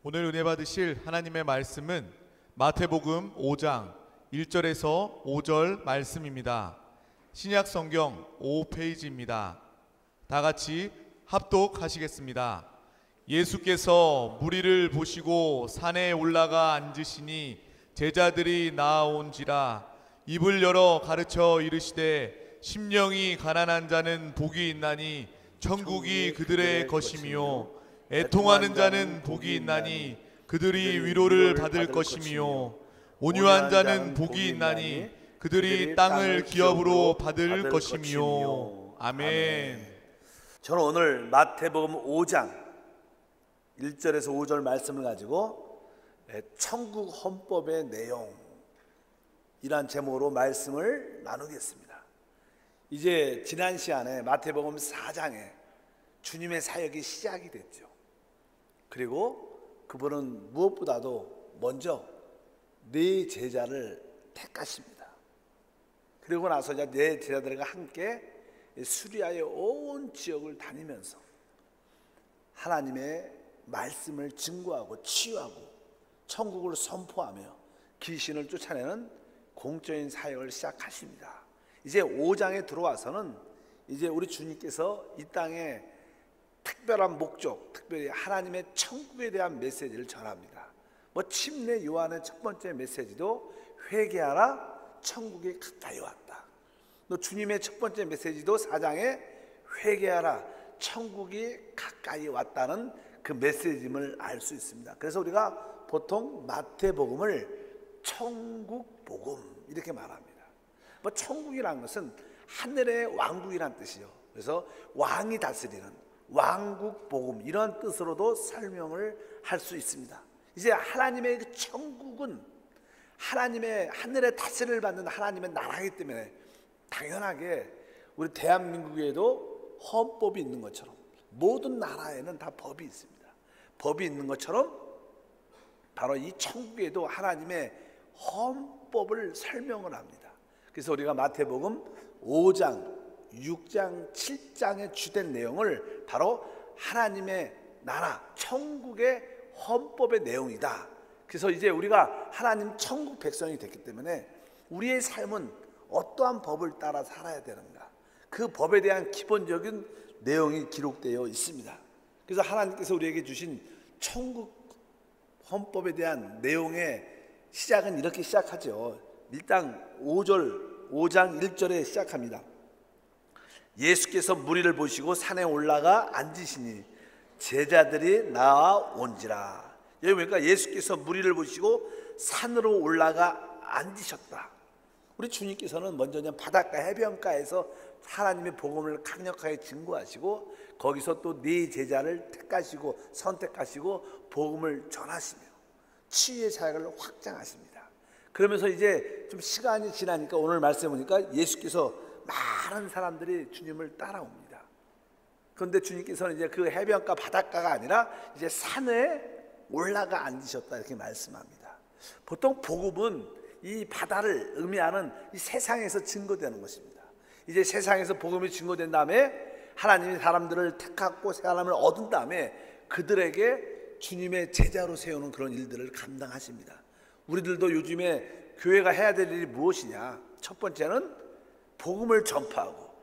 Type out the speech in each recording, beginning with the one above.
오늘 은혜 받으실 하나님의 말씀은 마태복음 5장 1절에서 5절 말씀입니다. 신약 성경 5페이지입니다. 다 같이 합독하시겠습니다. 예수께서 무리를 보시고 산에 올라가 앉으시니 제자들이 나아온지라 입을 열어 가르쳐 이르시되 심령이 가난한 자는 복이 있나니 천국이 그들의 것이며 애통하는 자는 복이 있나니 그들이 위로를 받을 것이며 온유한 자는 복이 있나니 그들이 땅을 기업으로 받을 것이며. 아멘. 저는 오늘 마태복음 5장 1절에서 5절 말씀을 가지고 천국 헌법의 내용이란 제목으로 말씀을 나누겠습니다. 이제 지난 시간에 마태복음 4장에 주님의 사역이 시작이 됐죠. 그리고 그분은 무엇보다도 먼저 네 제자를 택하십니다. 그리고 나서 이제 네 제자들과 함께 수리아의 온 지역을 다니면서 하나님의 말씀을 증거하고 치유하고 천국을 선포하며 귀신을 쫓아내는 공적인 사역을 시작하십니다. 이제 5장에 들어와서는 이제 우리 주님께서 이 땅에 특별한 목적, 특별히 하나님의 천국에 대한 메시지를 전합니다. 침례 요한의 첫 번째 메시지도 회개하라, 천국이 가까이 왔다. 또 주님의 첫 번째 메시지도 4장에 회개하라, 천국이 가까이 왔다는 그 메시지임을 알 수 있습니다. 그래서 우리가 보통 마태복음을 천국복음 이렇게 말합니다. 천국이라는 것은 하늘의 왕국이란 뜻이요. 그래서 왕이 다스리는 왕국복음 이런 뜻으로도 설명을 할 수 있습니다. 이제 하나님의 그 천국은 하나님의 하늘의 다스림을 받는 하나님의 나라이기 때문에 당연하게 우리 대한민국에도 헌법이 있는 것처럼 모든 나라에는 다 법이 있습니다. 법이 있는 것처럼 바로 이 천국에도 하나님의 헌법을 설명을 합니다. 그래서 우리가 마태복음 5장 6장, 7장의 주된 내용을 바로 하나님의 나라, 천국의 헌법의 내용이다. 그래서 이제 우리가 하나님 천국 백성이 됐기 때문에 우리의 삶은 어떠한 법을 따라 살아야 되는가, 그 법에 대한 기본적인 내용이 기록되어 있습니다. 그래서 하나님께서 우리에게 주신 천국 헌법에 대한 내용의 시작은 이렇게 시작하죠. 일단 5장 1절에 시작합니다. 예수께서 무리를 보시고 산에 올라가 앉으시니 제자들이 나아온지라. 여기 보니까 예수께서 무리를 보시고 산으로 올라가 앉으셨다. 우리 주님께서는 먼저 그냥 바닷가 해변가에서 하나님의 복음을 강력하게 증거하시고 거기서 또 네 제자를 택하시고 선택하시고 복음을 전하시며 치유의 사역을 확장하십니다. 그러면서 이제 좀 시간이 지나니까 오늘 말씀 보니까 예수께서 많은 사람들이 주님을 따라옵니다. 그런데 주님께서는 이제 그 해변가 바닷가가 아니라 이제 산에 올라가 앉으셨다 이렇게 말씀합니다. 보통 복음은 이 바다를 의미하는 이 세상에서 증거되는 것입니다. 이제 세상에서 복음이 증거된 다음에 하나님이 사람들을 택하고 사람을 얻은 다음에 그들에게 주님의 제자로 세우는 그런 일들을 감당하십니다. 우리들도 요즘에 교회가 해야 될 일이 무엇이냐? 첫 번째는 복음을 전파하고,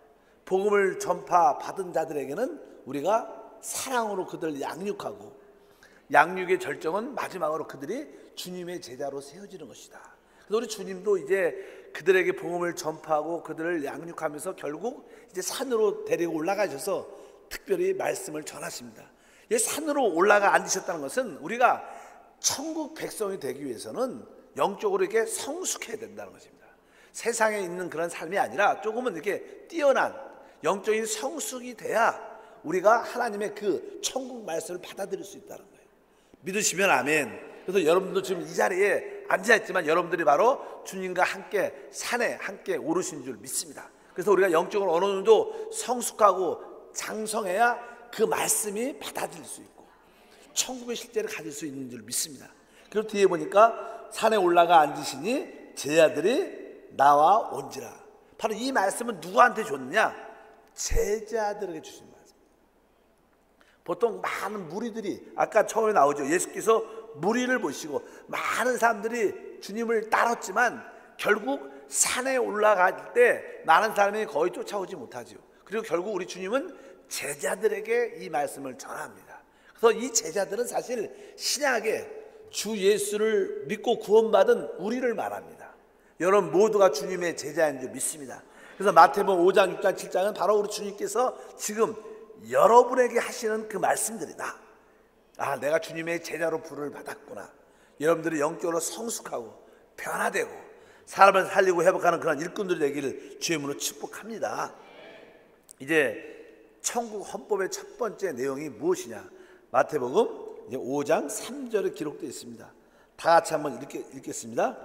복음을 전파 받은 자들에게는 우리가 사랑으로 그들을 양육하고, 양육의 절정은 마지막으로 그들이 주님의 제자로 세워지는 것이다. 그래서 우리 주님도 이제 그들에게 복음을 전파하고 그들을 양육하면서 결국 이제 산으로 데리고 올라가셔서 특별히 말씀을 전하십니다. 이 산으로 올라가 앉으셨다는 것은 우리가 천국 백성이 되기 위해서는 영적으로 이렇게 성숙해야 된다는 것입니다. 세상에 있는 그런 삶이 아니라 조금은 이렇게 뛰어난 영적인 성숙이 돼야 우리가 하나님의 그 천국 말씀을 받아들일 수 있다는 거예요. 믿으시면 아멘. 그래서 여러분도 지금 이 자리에 앉아있지만 여러분들이 바로 주님과 함께 산에 함께 오르신 줄 믿습니다. 그래서 우리가 영적으로 어느 정도 성숙하고 장성해야 그 말씀이 받아들일 수 있고 천국의 실제를 가질 수 있는 줄 믿습니다. 그리고 뒤에 보니까 산에 올라가 앉으시니 제자들이 나와 온지라. 바로 이 말씀은 누구한테 줬느냐? 제자들에게 주신 말씀. 보통 많은 무리들이 아까 처음에 나오죠. 예수께서 무리를 보시고 많은 사람들이 주님을 따랐지만 결국 산에 올라갈 때 많은 사람이 거의 쫓아오지 못하죠. 그리고 결국 우리 주님은 제자들에게 이 말씀을 전합니다. 그래서 이 제자들은 사실 신약에 주 예수를 믿고 구원받은 우리를 말합니다. 여러분 모두가 주님의 제자인 줄 믿습니다. 그래서 마태복음 5장, 6장, 7장은 바로 우리 주님께서 지금 여러분에게 하시는 그 말씀들이다. 아, 내가 주님의 제자로 부름을 받았구나. 여러분들이 영적으로 성숙하고 변화되고 사람을 살리고 회복하는 그런 일꾼들이 되기를 주의 이름으로 축복합니다. 이제 천국 헌법의 첫 번째 내용이 무엇이냐? 마태복음 5장 3절에 기록되어 있습니다. 다 같이 한번 읽겠습니다.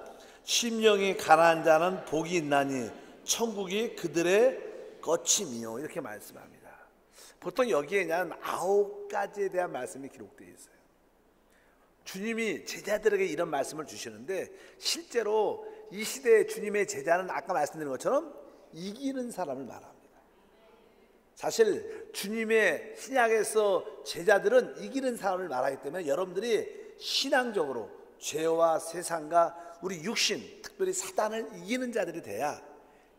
심령이 가난한 자는 복이 있나니 천국이 그들의 거침이요, 이렇게 말씀합니다. 보통 여기에는 9가지에 대한 말씀이 기록되어 있어요. 주님이 제자들에게 이런 말씀을 주시는데 실제로 이 시대의 주님의 제자는 아까 말씀드린 것처럼 이기는 사람을 말합니다. 사실 주님의 신약에서 제자들은 이기는 사람을 말하기 때문에 여러분들이 신앙적으로 죄와 세상과 우리 육신, 특별히 사단을 이기는 자들이 돼야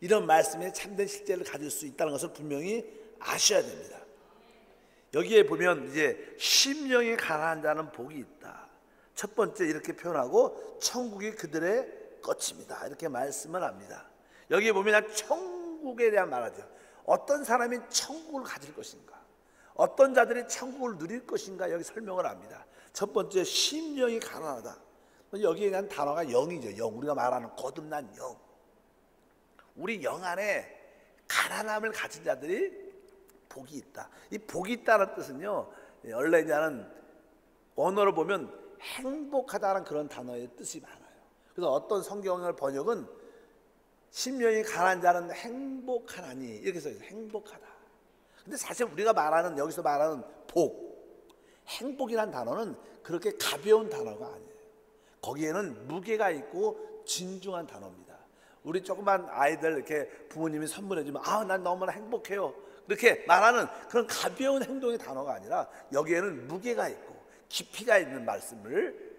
이런 말씀에 참된 실제를 가질 수 있다는 것을 분명히 아셔야 됩니다. 여기에 보면 이제 심령이 가난한 자는 복이 있다. 첫 번째 이렇게 표현하고 천국이 그들의 거침이다, 이렇게 말씀을 합니다. 여기에 보면 천국에 대한 말하죠. 어떤 사람이 천국을 가질 것인가, 어떤 자들이 천국을 누릴 것인가, 여기 설명을 합니다. 첫 번째 심령이 가난하다. 여기에 대한 단어가 영이죠. 영, 우리가 말하는 거듭난 영. 우리 영 안에 가난함을 가진 자들이 복이 있다. 이 복이 있다는 뜻은요, 원래 이제는 언어로 보면 행복하다는 그런 단어의 뜻이 많아요. 그래서 어떤 성경을 번역은 심령이 가난한 자는 행복하나니 이렇게 써있어요. 행복하다. 근데 사실 우리가 말하는, 여기서 말하는 복, 행복이라는 단어는 그렇게 가벼운 단어가 아니에요. 거기에는 무게가 있고 진중한 단어입니다. 우리 조그만 아이들 이렇게 부모님이 선물해 주면 아, 난 너무나 행복해요, 이렇게 말하는 그런 가벼운 행동의 단어가 아니라 여기에는 무게가 있고 깊이가 있는 말씀을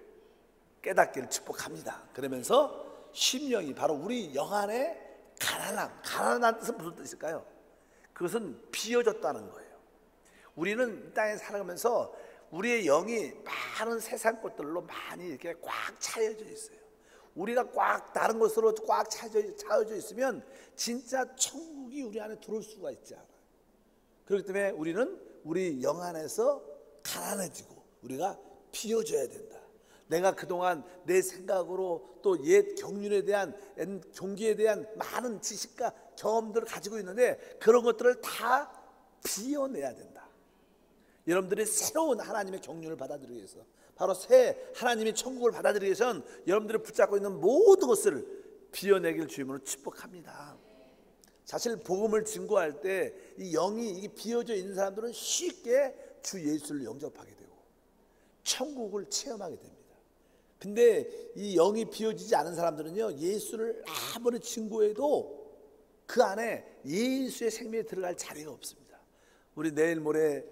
깨닫기를 축복합니다. 그러면서 심령이 바로 우리 영 안에 가난한 뜻은 무슨 뜻일까요? 그것은 비어졌다는 거예요. 우리는 이 땅에 살아가면서 우리의 영이 많은 세상 것들로 많이 이렇게 꽉 차여져 있어요. 우리가 꽉 다른 것으로 꽉 차여져 있으면 진짜 천국이 우리 안에 들어올 수가 있지 않아요. 그렇기 때문에 우리는 우리 영 안에서 가난해지고 우리가 비워져야 된다. 내가 그동안 내 생각으로 또 옛 경륜에 대한, 종교에 대한 많은 지식과 경험들을 가지고 있는데 그런 것들을 다 비워내야 된다. 여러분들이 새로운 하나님의 경륜을 받아들이기 위해서, 바로 새 하나님의 천국을 받아들이기 위해서는 여러분들이 붙잡고 있는 모든 것을 비워내길 주님으로 축복합니다. 사실 복음을 증거할 때 이 영이 이게 비어져 있는 사람들은 쉽게 주 예수를 영접하게 되고 천국을 체험하게 됩니다. 근데 이 영이 비어지지 않은 사람들은요, 예수를 아무리 증거해도 그 안에 예수의 생명에 들어갈 자리가 없습니다. 우리 내일 모레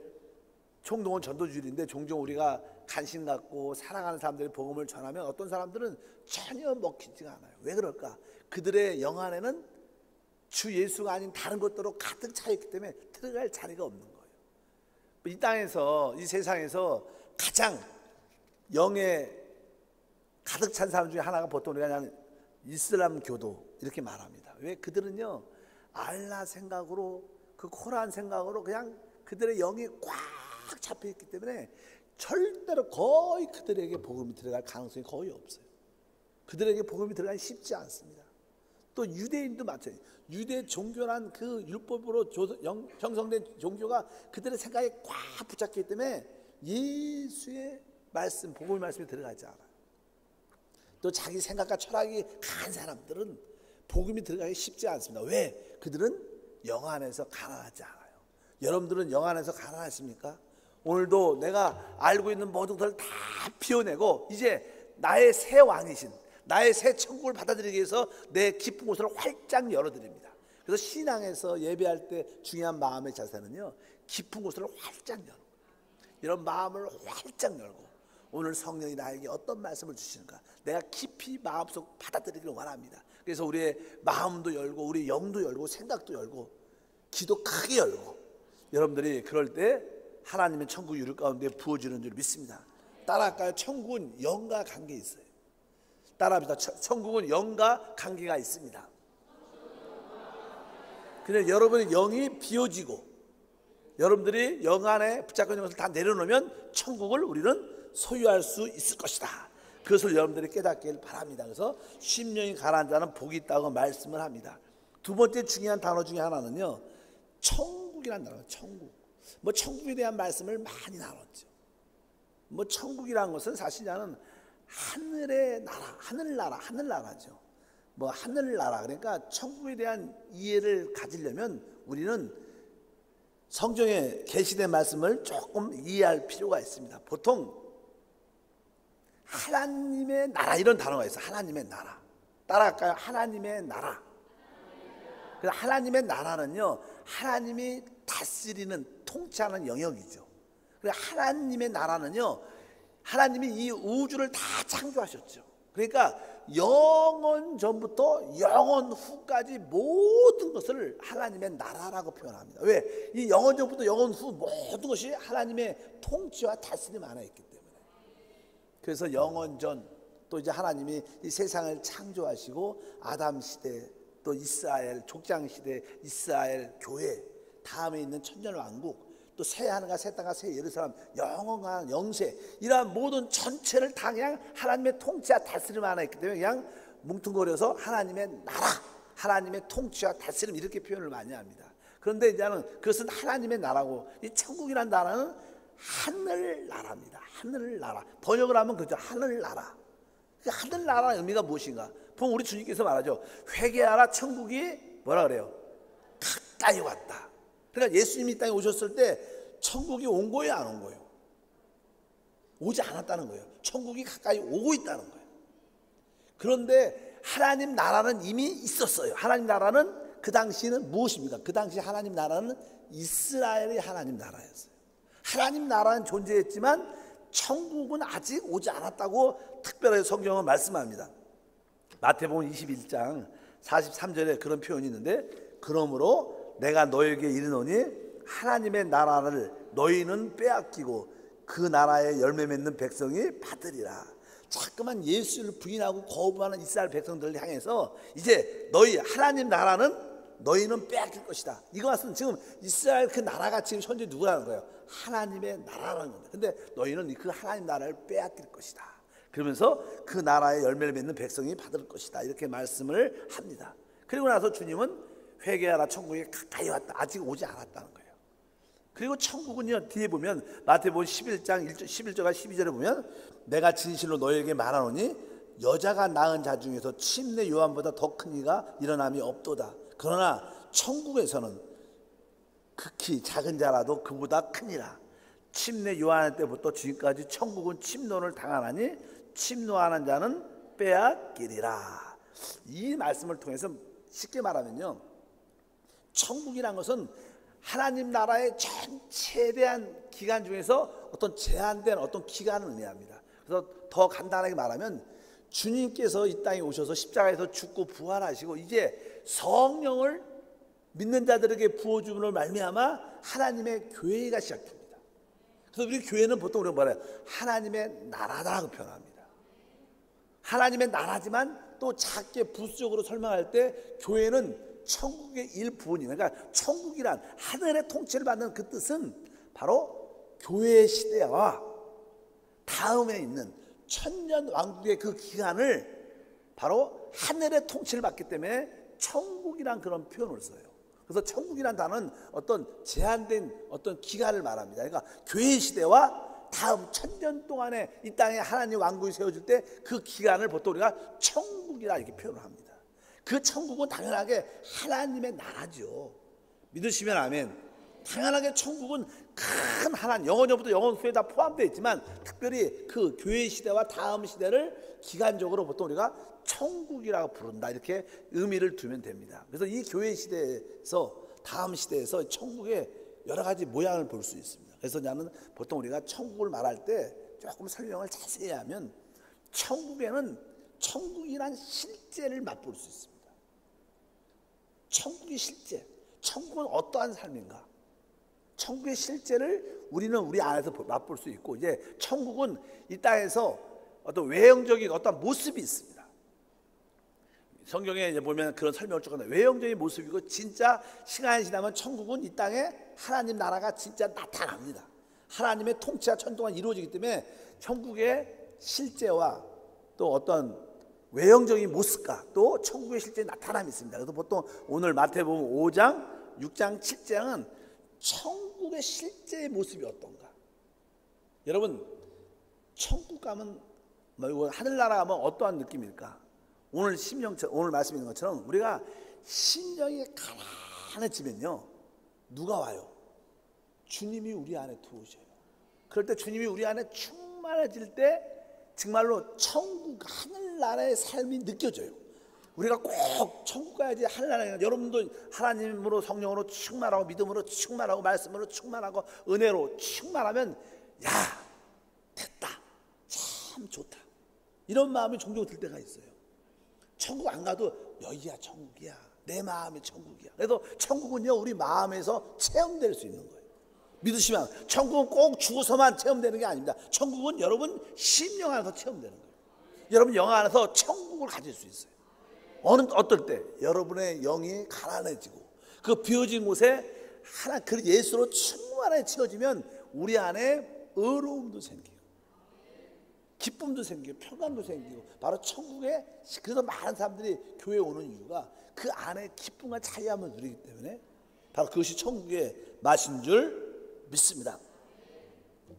총동원 전도주일인데 종종 우리가 관심 갖고 사랑하는 사람들이 복음을 전하면 어떤 사람들은 전혀 먹히지가 않아요. 왜 그럴까? 그들의 영 안에는 주 예수가 아닌 다른 것들로 가득 차 있기 때문에 들어갈 자리가 없는 거예요. 이 땅에서, 이 세상에서 가장 영에 가득 찬 사람 중에 하나가 보통 우리가 그냥 이슬람교도 이렇게 말합니다. 왜? 그들은요, 알라 생각으로, 그 코란 생각으로 그냥 그들의 영이 꽉 잡혀 있기 때문에 절대로 거의 그들에게 복음이 들어갈 가능성이 거의 없어요. 그들에게 복음이 들어가기 쉽지 않습니다. 또 유대인도 마찬가지예요. 유대 종교란 그 율법으로 형성된 종교가 그들의 생각에 꽉 붙잡기 때문에 예수의 말씀, 복음의 말씀이 들어가지 않아요. 또 자기 생각과 철학이 강한 사람들은 복음이 들어가기 쉽지 않습니다. 왜? 그들은 영 안에서 가난하지 않아요. 여러분들은 영 안에서 가난하십니까? 오늘도 내가 알고 있는 모든 것을 다 비워내고 이제 나의 새 왕이신, 나의 새 천국을 받아들이기 위해서 내 깊은 곳을 활짝 열어드립니다. 그래서 신앙에서 예배할 때 중요한 마음의 자세는요, 깊은 곳을 활짝 여는 거예요. 이런 마음을 활짝 열고 오늘 성령이 나에게 어떤 말씀을 주시는가 내가 깊이 마음속 받아들이기를 원합니다. 그래서 우리의 마음도 열고 우리 영도 열고 생각도 열고 기도 크게 열고 여러분들이 그럴 때 하나님의 천국 유를 가운데 부어지는 줄 믿습니다. 따라할까요? 천국은 영과 관계 있어요. 따라합니다. 천국은 영과 관계가 있습니다. 근데 여러분의 영이 비워지고 여러분들이 영 안에 붙잡고 있는 것을 다 내려놓으면 천국을 우리는 소유할 수 있을 것이다. 그것을 여러분들이 깨닫길 바랍니다. 그래서 심령이 가라앉은 자는 복이 있다고 말씀을 합니다. 두 번째 중요한 단어 중에 하나는요, 천국이라는 단어예요. 천국. 뭐 천국에 대한 말씀을 많이 나눴죠. 뭐 천국이라는 것은 사실 나는 하늘의 나라, 하늘나라죠. 뭐 하늘나라, 그러니까 천국에 대한 이해를 가지려면 우리는 성경에 계시된 말씀을 조금 이해할 필요가 있습니다. 보통 하나님의 나라 이런 단어가 있어요. 하나님의 나라. 따라할까요? 하나님의 나라. 그래서 하나님의 나라는요, 하나님이 다스리는 통치하는 영역이죠. 그래서 하나님의 나라는요, 하나님이 이 우주를 다 창조하셨죠. 그러니까 영원 전부터 영원 후까지 모든 것을 하나님의 나라라고 표현합니다. 왜? 이 영원 전부터 영원 후 모든 것이 하나님의 통치와 다스림 안에 있기 때문에. 그래서 영원 전 또 이제 하나님이 이 세상을 창조하시고 아담 시대 또 이스라엘 족장 시대 이스라엘 교회 다음에 있는 천년 왕국 또 새 하늘과 새 땅과 새 예루살렘 영원한 영세 이러한 모든 전체를 다 그냥 하나님의 통치와 다스림 안에 있기 때문에 그냥 뭉뚱거려서 하나님의 나라 하나님의 통치와 다스림 이렇게 표현을 많이 합니다. 그런데 이제는 그것은 하나님의 나라고 이 천국이라는 나라는 하늘나라입니다. 하늘나라 번역을 하면 그죠. 하늘나라. 하늘나라의 의미가 무엇인가? 보면 우리 주님께서 말하죠. 회개하라 천국이 뭐라 그래요? 가까이 왔다. 그러니까 예수님이 이 땅에 오셨을 때 천국이 온 거예요, 안 온 거예요? 오지 않았다는 거예요. 천국이 가까이 오고 있다는 거예요. 그런데 하나님 나라는 이미 있었어요. 하나님 나라는 그 당시는 무엇입니까? 그 당시 하나님 나라는 이스라엘의 하나님 나라였어요. 하나님 나라는 존재했지만 천국은 아직 오지 않았다고 특별하게 성경은 말씀합니다. 마태복음 21장 43절에 그런 표현이 있는데 그러므로 내가 너에게 이르노니 하나님의 나라를 너희는 빼앗기고 그 나라에 열매 맺는 백성이 받으리라. 자꾸만 예수를 부인하고 거부하는 이스라엘 백성들을 향해서 이제 너희 하나님 나라는 너희는 빼앗길 것이다. 이것은 지금 이스라엘 그 나라가 지금 현재 누구라는 거예요? 하나님의 나라라는 겁니다. 근데 너희는 그 하나님 나라를 빼앗길 것이다. 그러면서 그 나라의 열매를 맺는 백성이 받을 것이다. 이렇게 말씀을 합니다. 그리고 나서 주님은 회개하라 천국에 가까이 왔다. 아직 오지 않았다는 거예요. 그리고 천국은요 뒤에 보면 마태복음 11장 11절과 12절에 보면 내가 진실로 너희에게 말하노니 여자가 낳은 자 중에서 침례 요한보다 더 큰 이가 일어남이 없도다. 그러나 천국에서는 극히 작은 자라도 그보다 크니라. 침례 요한 때부터 지금까지 천국은 침노를 당하나니 침노하는 자는 빼앗기리라. 이 말씀을 통해서 쉽게 말하면요, 천국이란 것은 하나님 나라의 전체에 대한 기간 중에서 어떤 제한된 어떤 기간을 의미합니다. 그래서 더 간단하게 말하면 주님께서 이 땅에 오셔서 십자가에서 죽고 부활하시고 이제 성령을 믿는 자들에게 부어줌으로 말미암아 하나님의 교회가 시작됩니다. 그래서 우리 교회는 보통 우리가 뭐래요? 하나님의 나라다라고 표현합니다. 하나님의 나라지만 또 작게 부수적으로 설명할 때 교회는 천국의 일부분이에요. 그러니까 천국이란 하늘의 통치를 받는 그 뜻은 바로 교회 시대와 다음에 있는 천년 왕국의 그 기간을 바로 하늘의 통치를 받기 때문에 천국이란 그런 표현을 써요. 그래서 천국이란 단어는 어떤 제한된 어떤 기간을 말합니다. 그러니까 교회 시대와 다음 천년 동안에 이 땅에 하나님 왕국이 세워질 때 그 기간을 보통 우리가 천국이라 이렇게 표현을 합니다. 그 천국은 당연하게 하나님의 나라죠. 믿으시면 아멘. 당연하게 천국은 큰 하나님, 영원부터 영원 후에 다 포함되어 있지만 특별히 그 교회 시대와 다음 시대를 기간적으로 보통 우리가 천국이라고 부른다 이렇게 의미를 두면 됩니다. 그래서 이 교회 시대에서 다음 시대에서 천국의 여러 가지 모양을 볼 수 있습니다. 그래서 나는 보통 우리가 천국을 말할 때 조금 설명을 자세히 하면 천국에는 천국이란 실제를 맛볼 수 있습니다. 천국의 실제, 천국은 어떠한 삶인가? 천국의 실제를 우리는 우리 안에서 맛볼 수 있고, 이제 천국은 이 땅에서 어떤 외형적인 어떤 모습이 있습니다. 성경에 이제 보면 그런 설명을 쭉 하는데, 외형적인 모습이고 진짜 시간이 지나면 천국은 이 땅에 하나님 나라가 진짜 나타납니다. 하나님의 통치가 천동안 이루어지기 때문에 천국의 실제와 또 어떤 외형적인 모습과 또 천국의 실제의 나타남이 있습니다. 그래서 보통 오늘 마태복음 5장, 6장, 7장은 천국의 실제의 모습이 어떤가? 여러분, 천국 가면 하늘나라 가면 어떠한 느낌일까? 오늘 오늘 말씀 있는 것처럼 우리가 심령이 가난해지면요, 누가 와요? 주님이 우리 안에 들어오셔요. 그럴 때 주님이 우리 안에 충만해질 때 정말로 천국 하늘나라의 삶이 느껴져요. 우리가 꼭 천국 가야지 하늘나라에, 여러분도 하나님으로 성령으로 충만하고 믿음으로 충만하고 말씀으로 충만하고 은혜로 충만하면 야, 됐다, 참 좋다, 이런 마음이 종종 들 때가 있어요. 천국 안 가도 여기야 천국이야, 내 마음이 천국이야. 그래서 천국은요, 우리 마음에서 체험될 수 있는 거예요. 믿으시면 천국은 꼭 죽어서만 체험되는 게 아닙니다. 천국은 여러분 심령 안에서 체험되는 거예요. 여러분 영 안에서 천국을 가질 수 있어요. 어떨 때 여러분의 영이 가난해지고 그 비워진 곳에 하나 그 예수로 충만하게 채워지면 우리 안에 의로움도 생기고 기쁨도 생기고 평안도 생기고, 바로 천국에, 그래서 많은 사람들이 교회에 오는 이유가 그 안에 기쁨과 자유함을 누리기 때문에 바로 그것이 천국의 맛인 줄 믿습니다.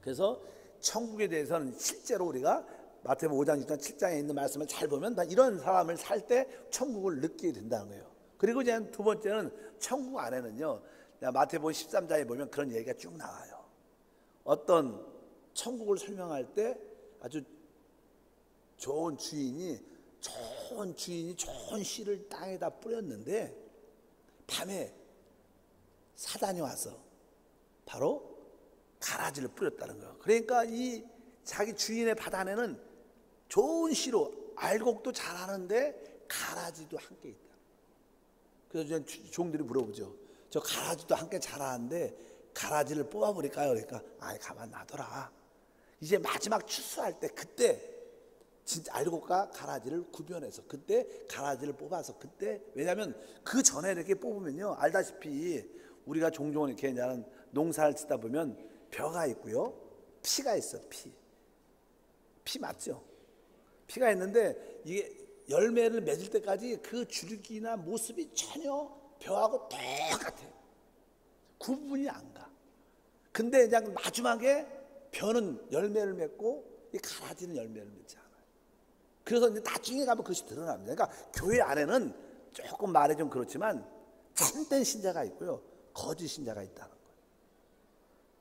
그래서 천국에 대해서는 실제로 우리가 마태복음 5장, 6장, 7장에 있는 말씀을 잘 보면 이런 사람을 살 때 천국을 느끼게 된다는 거예요. 그리고 이제 두 번째는 천국 안에는요, 마태복음 13장에 보면 그런 얘기가 쭉 나와요. 어떤 천국을 설명할 때 아주 좋은 주인이 좋은 씨를 땅에다 뿌렸는데 밤에 사단이 와서 바로 가라지를 뿌렸다는 거예요. 그러니까 이 자기 주인의 밭 안에는 좋은 씨로 알곡도 잘하는데 가라지도 함께 있다. 그래서 종들이 물어보죠. 저 가라지도 함께 자라는데 가라지를 뽑아버릴까요? 그러니까 아이, 가만 놔둬라. 이제 마지막 추수할 때, 그때 진짜 알곡과 가라지를 구별해서 그때 가라지를 뽑아서, 그때, 왜냐하면 그 전에 이렇게 뽑으면요, 알다시피 우리가 종종 이렇게 농사를 짓다 보면 벼가 있고요, 피가 있어. 피 맞죠? 피가 있는데 이게 열매를 맺을 때까지 그 줄기나 모습이 전혀 벼하고 똑같아요. 구분이 안 가. 근데 그냥 마지막에 벼는 열매를 맺고 이 가라지는 열매를 맺지 않아요. 그래서 이제 나중에 가면 그것이 드러납니다. 그러니까 교회 안에는 조금 말이 좀 그렇지만 참된 신자가 있고요, 거짓 신자가 있다는 거예요.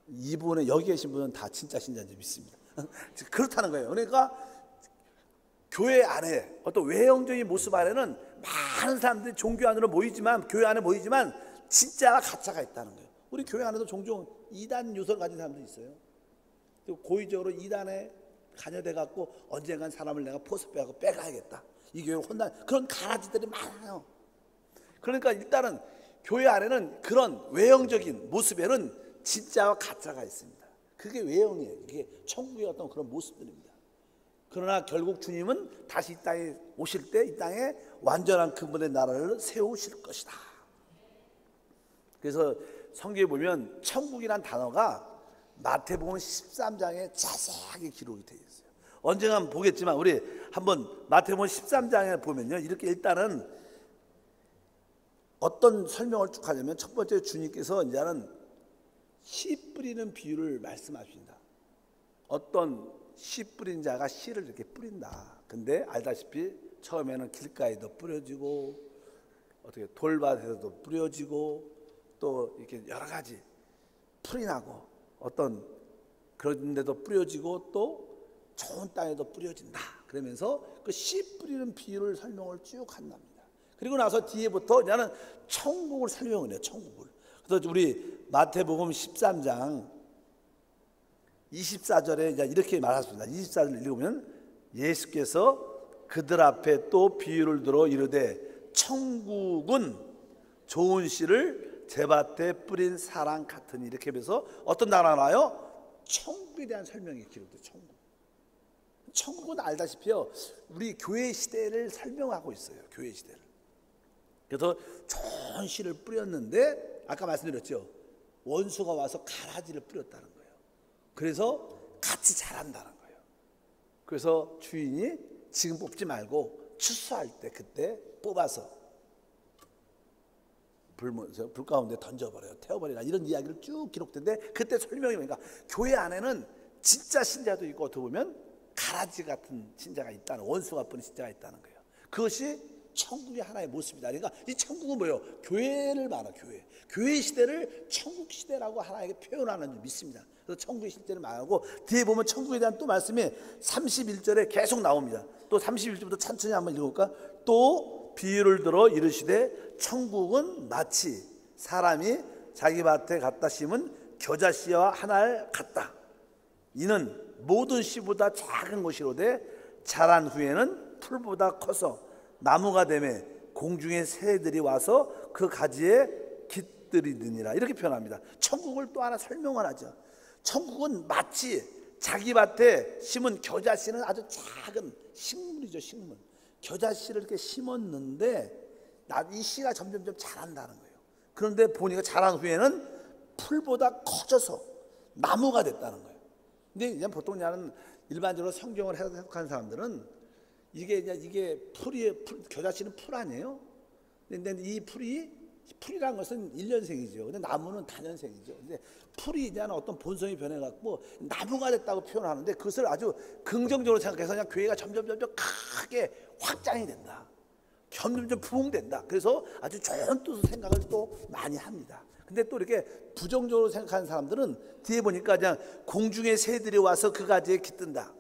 이분에 여기 계신 분은 다 진짜 신자인지 믿습니다. 그렇다는 거예요. 그러니까 교회 안에 어떤 외형적인 모습 안에는 많은 사람들이 종교 안으로 모이지만, 교회 안에 모이지만 진짜와 가짜가 있다는 거예요. 우리 교회 안에도 종종 이단 요소를 가진 사람들이 있어요. 고의적으로 이단에 간여돼 갖고 언젠간 사람을 내가 포섭해갖고 빼가야겠다, 이 교회를 혼난 그런 가라지들이 많아요. 그러니까 일단은 교회 안에는 그런 외형적인 모습에는 진짜와 가짜가 있습니다. 그게 외형이에요. 이게 천국의 어떤 그런 모습들입니다. 그러나 결국 주님은 다시 이 땅에 오실 때 이 땅에 완전한 그분의 나라를 세우실 것이다. 그래서 성경에 보면 천국이란 단어가 마태복음 13장에 자세하게 기록이 되어 있어요. 언젠가 보겠지만 우리 한번 마태복음 13장에 보면요, 이렇게 일단은 어떤 설명을 쭉 하냐면, 첫 번째 주님께서 이제는 씨 뿌리는 비유를 말씀하십니다. 어떤 씨 뿌린 자가 씨를 이렇게 뿌린다. 근데 알다시피 처음에는 길가에도 뿌려지고 어떻게 돌밭에서도 뿌려지고 또 이렇게 여러 가지 풀이 나고 어떤 그런 데도 뿌려지고 또 좋은 땅에도 뿌려진다. 그러면서 그 씨 뿌리는 비유를 설명을 쭉 한답니다. 그리고 나서 뒤에부터 이제는 천국을 설명을 해요. 천국을. 그래서 우리 마태복음 13장 24절에 이제 이렇게 말했습니다. 24절 읽으면 예수께서 그들 앞에 또 비유를 들어 이르되 천국은 좋은 씨를 제밭에 뿌린 사람 같으니, 이렇게 하면서 어떤 단어가 나와요? 천국에 대한 설명이 기록돼요. 천국은 알다시피요, 우리 교회 시대를 설명하고 있어요. 교회 시대를. 그래서 좋은 씨를 뿌렸는데 아까 말씀드렸죠, 원수가 와서 가라지를 뿌렸다는 거예요. 그래서 같이 자란다는 거예요. 그래서 주인이 지금 뽑지 말고 추수할 때 그때 뽑아서 불 가운데 던져버려요, 태워버리라, 이런 이야기를 쭉 기록된데, 그때 설명이 뭐니까 교회 안에는 진짜 신자도 있고 어떻게 보면 가라지 같은 신자가 있다는, 원수가 뿌린 신자가 있다는 거예요. 그것이 천국의 하나의 모습이다. 그러니까 이 천국은 뭐예요? 교회를 말하, 교회 시대를 천국 시대라고 하나에게 표현하는 줄 믿습니다. 그래서 천국의 시대를 말하고, 뒤에 보면 천국에 대한 또 말씀이 31절에 계속 나옵니다. 또 31절부터 천천히 한번 읽어볼까? 또 비유를 들어 이르시되 천국은 마치 사람이 자기 밭에 갖다 심은 겨자씨와 하나를 같다. 이는 모든 씨보다 작은 것이로되 자란 후에는 풀보다 커서 나무가 되매 공중의 새들이 와서 그 가지에 깃들이느니라, 이렇게 표현합니다. 천국을 또 하나 설명을 하죠. 천국은 마치 자기 밭에 심은 겨자씨는 아주 작은 식물이죠, 식물. 겨자씨를 이렇게 심었는데 이 씨가 점점점 자란다는 거예요. 그런데 보니까 자란 후에는 풀보다 커져서 나무가 됐다는 거예요. 근데 이제 보통 나는 일반적으로 성경을 해석하는 사람들은 이게 겨자씨는 풀 아니에요? 근데 이 풀이라는 것은 1년생이죠. 근데 나무는 다년생이죠. 근데 풀이 이제 어떤 본성이 변해갖고 나무가 됐다고 표현하는데, 그것을 아주 긍정적으로 생각해서 그냥 교회가 점점 크게 확장이 된다, 점점 부흥된다. 그래서 아주 좋은 뜻으로 생각을 또 많이 합니다. 근데 또 이렇게 부정적으로 생각하는 사람들은 뒤에 보니까 그냥 공중의 새들이 와서 그 가지에 깃든다.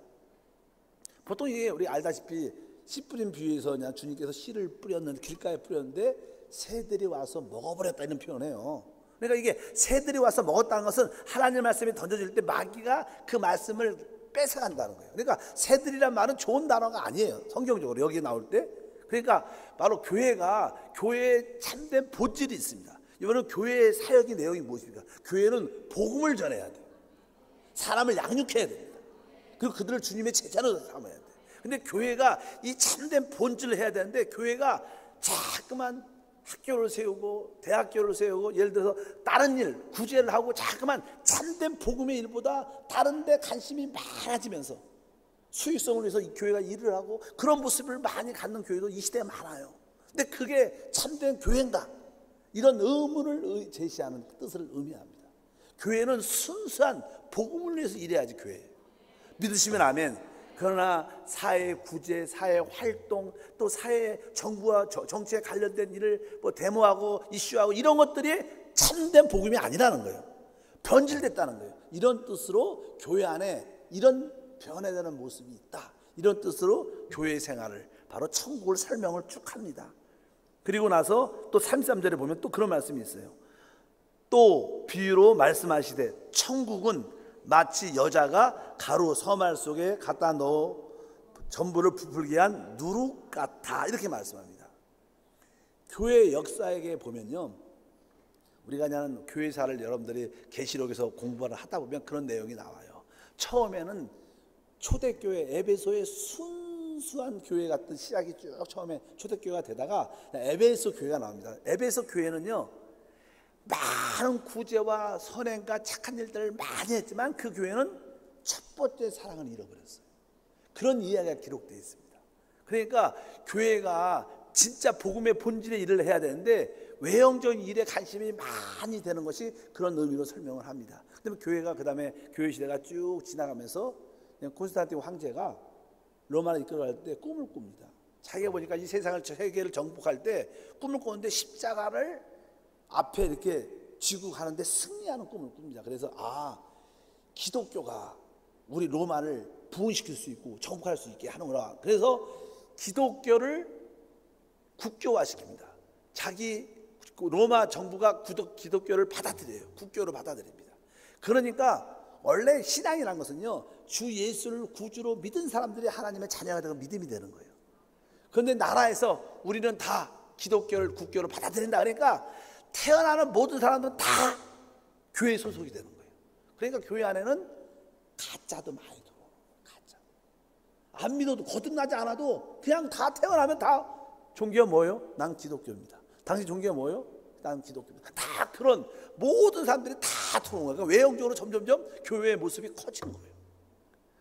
보통 이게 우리 알다시피 씨 뿌린 비유에서 그냥 주님께서 씨를 뿌렸는데, 길가에 뿌렸는데 새들이 와서 먹어버렸다, 이런 표현해요. 그러니까 이게 새들이 와서 먹었다는 것은 하나님의 말씀이 던져질 때 마귀가 그 말씀을 뺏어간다는 거예요. 그러니까 새들이란 말은 좋은 단어가 아니에요, 성경적으로 여기 나올 때. 그러니까 바로 교회에 참된 본질이 있습니다. 이거는 교회의 사역의 내용이 무엇입니까? 교회는 복음을 전해야 돼요. 사람을 양육해야 됩니다. 그리고 그들을 주님의 제자로 삼아야 돼요. 근데 교회가 이 참된 본질을 해야 되는데, 교회가 자꾸만 학교를 세우고 대학교를 세우고 예를 들어서 다른 일, 구제를 하고 자꾸만 참된 복음의 일보다 다른 데 관심이 많아지면서 수익성을 위해서 이 교회가 일을 하고, 그런 모습을 많이 갖는 교회도 이 시대에 많아요. 근데 그게 참된 교회인가? 이런 의문을 제시하는 뜻을 의미합니다. 교회는 순수한 복음을 위해서 일해야지 교회예요. 믿으시면 아멘. 그러나 사회 구제, 사회 활동, 또 사회 정부와 정치에 관련된 일을 데모하고 이슈하고 이런 것들이 참된 복음이 아니라는 거예요. 변질됐다는 거예요. 이런 뜻으로 교회 안에 이런 변해가는 모습이 있다, 이런 뜻으로 교회 생활을, 바로 천국을 설명을 쭉 합니다. 그리고 나서 또 33절에 보면 또 그런 말씀이 있어요. 또 비유로 말씀하시되 천국은 마치 여자가 가루 서말 속에 갖다 넣어 전부를 부풀게 한 누룩 같아, 이렇게 말씀합니다. 교회 역사에게 보면요, 우리가 그냥 교회사를 여러분들이 계시록에서 공부를 하다 보면 그런 내용이 나와요. 처음에는 초대교회 에베소의 순수한 교회 같은 시작이 쭉 처음에 초대교회가 되다가 에베소 교회가 나옵니다. 에베소 교회는요, 많은 구제와 선행과 착한 일들을 많이 했지만 그 교회는 첫 번째 사랑을 잃어버렸어요. 그런 이야기가 기록되어 있습니다. 그러니까 교회가 진짜 복음의 본질의 일을 해야 되는데 외형적인 일에 관심이 많이 되는 것이 그런 의미로 설명을 합니다. 그다음에 교회가 그다음에 교회 시대가 쭉 지나가면서 콘스탄틴 황제가 로마를 이끌어갈 때 꿈을 꿉니다. 자기가 보니까 이 세계를 정복할 때 꿈을 꿨는데 십자가를 앞에 이렇게 쥐고 가는데 승리하는 꿈을 꿉니다. 그래서 기독교가 우리 로마를 부흥시킬 수 있고 정복할 수 있게 하는구나. 그래서 기독교를 국교화시킵니다. 자기 로마 정부가 기독교를 받아들여요. 국교로 받아들입니다. 그러니까 원래 신앙이라는 것은요, 주 예수를 구주로 믿은 사람들이 하나님의 자녀가 되고 믿음이 되는 거예요. 그런데 나라에서 우리는 다 기독교를 국교를 받아들인다 그러니까 태어나는 모든 사람들은 다 교회 소속이 되는 거예요. 그러니까 교회 안에는 가짜도 많이 들어오고, 가짜. 안 믿어도 거듭나지 않아도 그냥 다 태어나면 다 종교가 뭐예요? 난 기독교입니다. 당신 종교가 뭐예요? 난 기독교입니다. 다 그런 모든 사람들이 다 들어온 거예요. 그러니까 외형적으로 점점점 교회의 모습이 커지는 거예요.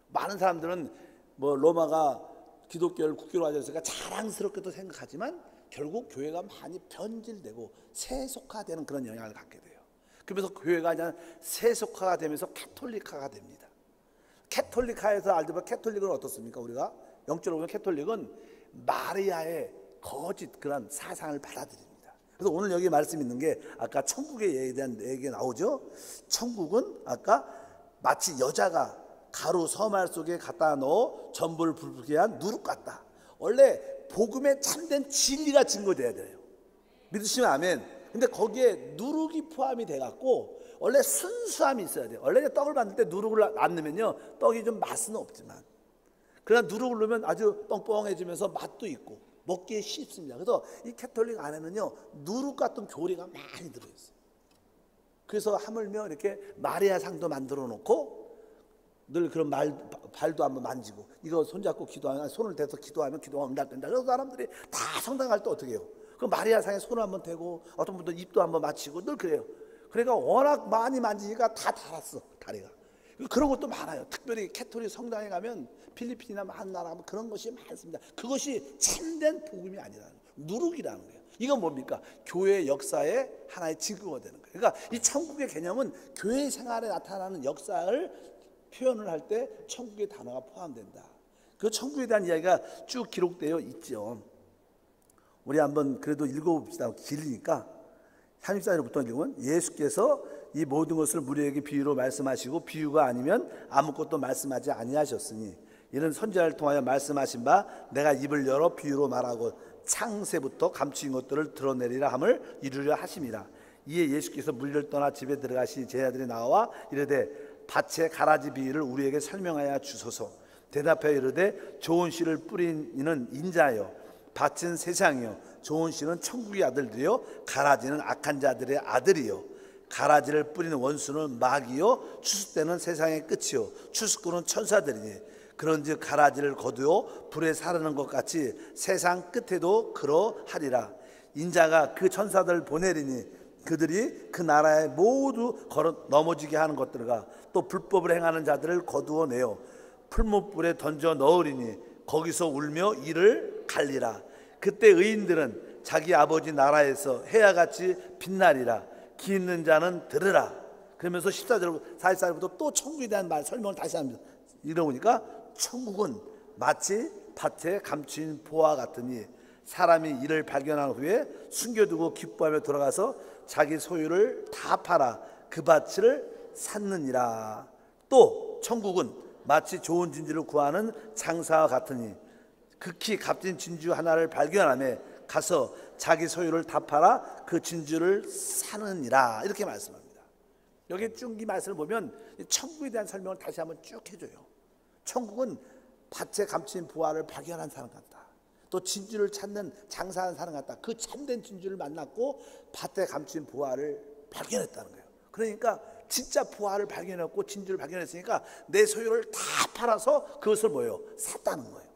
많은 사람들은 뭐 로마가 기독교를 국교로 가졌으니까 자랑스럽게도 생각하지만 결국 교회가 많이 변질되고 세속화되는 그런 영향을 갖게 돼요. 그러면서 교회가 그냥 세속화가 되면서 캐톨릭화가 됩니다. 캐톨릭화에서 알지만 캐톨릭은 어떻습니까? 우리가 영적으로 보면 캐톨릭은 마리아의 거짓 그런 사상을 받아들입니다. 그래서 오늘 여기 말씀 있는 게 아까 천국의 예에 대한 얘기가 나오죠. 천국은 아까 마치 여자가 가루 서말 속에 갖다 넣어 전부를 불게 한 누룩 같다. 원래 복음에 참된 진리가 증거돼야 돼요. 믿으시면 아멘. 근데 거기에 누룩이 포함이 돼갖고 원래 순수함이 있어야 돼요. 원래 떡을 만들 때 누룩을 안 넣으면요 떡이 좀 맛은 없지만 그러나 누룩을 넣으면 아주 뻥뻥해지면서 맛도 있고 먹기에 쉽습니다. 그래서 이 캐톨릭 안에는요 누룩 같은 교리가 많이 들어있어요. 그래서 하물며 이렇게 마리아 상도 만들어 놓고 늘 그런 발도 한번 만지고 이거 손잡고 기도하면 손을 대서 기도하면 기도가 응답된다. 그래서 사람들이 다 성당 갈 때 어떻게 해요? 그 마리아 상에 손을 한번 대고 어떤 분들 입도 한번 맞추고 늘 그래요. 그러니까 워낙 많이 만지니까 다 달았어 다리가. 그런 것도 많아요. 특별히 캐톨릭 성당에 가면 필리핀이나 많은 나라 가면 그런 것이 많습니다. 그것이 참된 복음이 아니라는 거예요. 누룩이라는 거예요. 이건 뭡니까? 교회 역사의 하나의 증거가 되는 거예요. 그러니까 이 천국의 개념은 교회 생활에 나타나는 역사를 표현을 할 때 천국의 단어가 포함된다. 그 천국에 대한 이야기가 쭉 기록되어 있죠. 우리 한번 그래도 읽어봅시다. 길으니까 34절부터 읽으면 예수께서 이 모든 것을 무리에게 비유로 말씀하시고 비유가 아니면 아무것도 말씀하지 아니하셨으니 이는 선지자를 통하여 말씀하신 바 내가 입을 열어 비유로 말하고 창세부터 감추인 것들을 드러내리라 함을 이루려 하심이라. 이에 예수께서 물을 떠나 집에 들어가시니 제자들이 나와 이르되 밭의 가라지 비유를 우리에게 설명하여 주소서. 대답하여 이르되 좋은 씨를 뿌린 이는 인자요 밭은 세상이요 좋은 씨는 천국의 아들들이요 가라지는 악한 자들의 아들이요 가라지를 뿌리는 원수는 마귀요 추수때는 세상의 끝이요 추수꾼은 천사들이니 그런즉 가라지를 거두어 불에 사르는 것 같이 세상 끝에도 그러하리라. 인자가 그 천사들을 보내리니 그들이 그 나라에 모두 걸어 넘어지게 하는 것들과 또 불법을 행하는 자들을 거두어내어 풀무불에 던져 넣으리니 거기서 울며 이를 갈리라. 그때 의인들은 자기 아버지 나라에서 해야같이 빛나리라. 귀 있는 자는 들으라. 그러면서 14절 44절부터 또 천국에 대한 말 설명을 다시 합니다. 이러니까 천국은 마치 밭에 감추인 보화 같으니 사람이 이를 발견한 후에 숨겨두고 기뻐하며 돌아가서 자기 소유를 다 팔아 그 밭을 샀느니라. 또 천국은 마치 좋은 진주를 구하는 장사와 같으니 극히 값진 진주 하나를 발견하며 가서 자기 소유를 다 팔아 그 진주를 사느니라. 이렇게 말씀합니다. 여기 쭉 이 말씀을 보면 천국에 대한 설명을 다시 한번 쭉 해줘요. 천국은 밭에 감춘 보화를 발견한 사람 같다. 또 진주를 찾는 장사하는 사람 같다. 그 참된 진주를 만났고 밭에 감춘 보화를 발견했다는 거예요. 그러니까 진짜 보화를 발견했고 진주를 발견했으니까 내 소유를 다 팔아서 그것을 뭐예요? 샀다는 거예요.